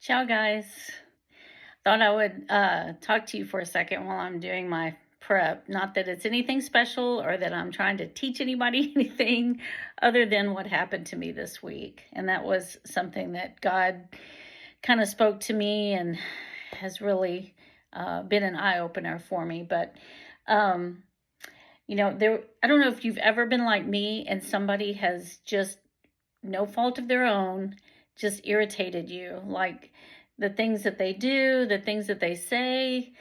Ciao, guys. Thought I would talk to you for a second while I'm doing my prep. Not that it's anything special or that I'm trying to teach anybody anything other than what happened to me this week. And that was something that God kind of spoke to me and has really been an eye-opener for me. But, I don't know if you've ever been like me and somebody has just, no fault of their own, just irritated you. Like the things that they do, the things that they say,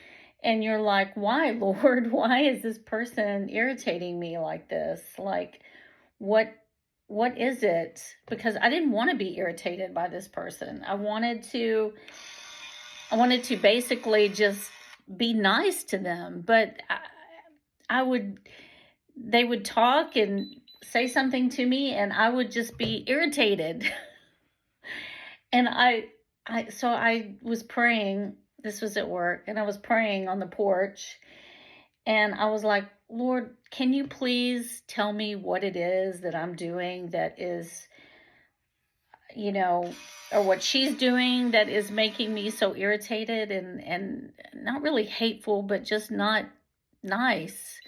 and you're like, why, Lord? Why is this person irritating me like this? Like, what is it? Because I didn't want to be irritated by this person. I wanted to basically just be nice to them, but they would talk and say something to me and I would just be irritated. And so I was praying. This was at work, and I was praying on the porch, and I was like, Lord, can you please tell me what it is that I'm doing that is, or what she's doing that is making me so irritated and not really hateful, but just not nice,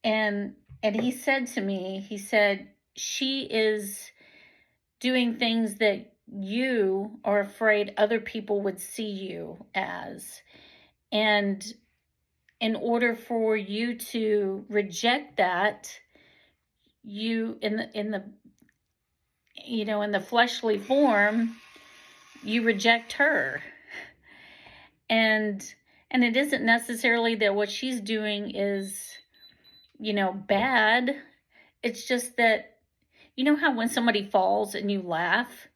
And he said to me, he said, she is doing things that you are afraid other people would see you as. And in order for you to reject that, you in the fleshly form, you reject her. And it isn't necessarily that what she's doing is, bad. It's just that, how when somebody falls and you laugh,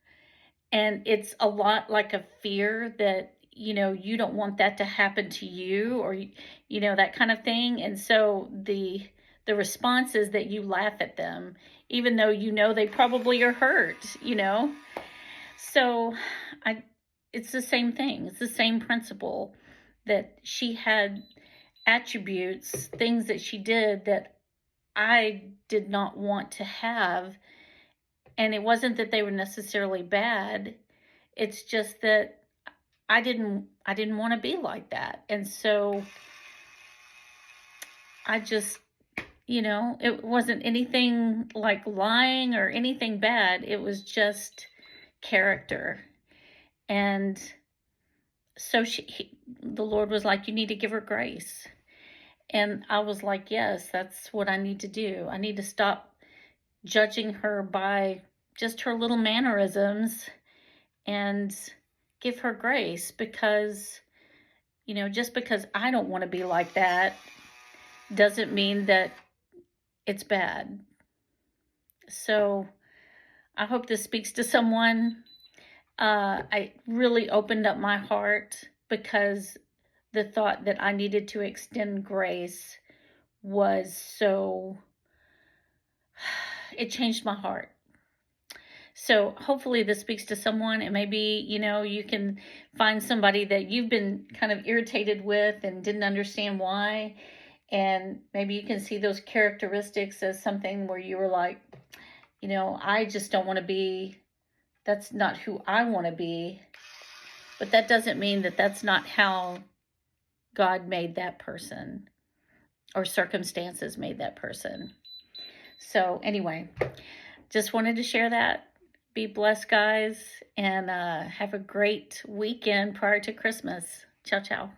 and it's a lot like a fear that, you don't want that to happen to you, or, that kind of thing. And so the response is that you laugh at them, even though they probably are hurt, So it's the same thing. It's the same principle, that she had attributes, things that she did that I did not want to have. And it wasn't that they were necessarily bad. It's just that I didn't want to be like that. And so I just, it wasn't anything like lying or anything bad. It was just character. And so the Lord was like, you need to give her grace. And I was like, yes, that's what I need to do. I need to stop judging her by just her little mannerisms and give her grace, because, just because I don't want to be like that doesn't mean that it's bad. So I hope this speaks to someone. I really opened up my heart, because the thought that I needed to extend grace was it changed my heart. So hopefully this speaks to someone, and maybe, you can find somebody that you've been kind of irritated with and didn't understand why. And maybe you can see those characteristics as something where you were like, I just don't want to be, that's not who I want to be. But that doesn't mean that that's not how God made that person, or circumstances made that person. So anyway, just wanted to share that. Be blessed, guys, and have a great weekend prior to Christmas. Ciao, ciao.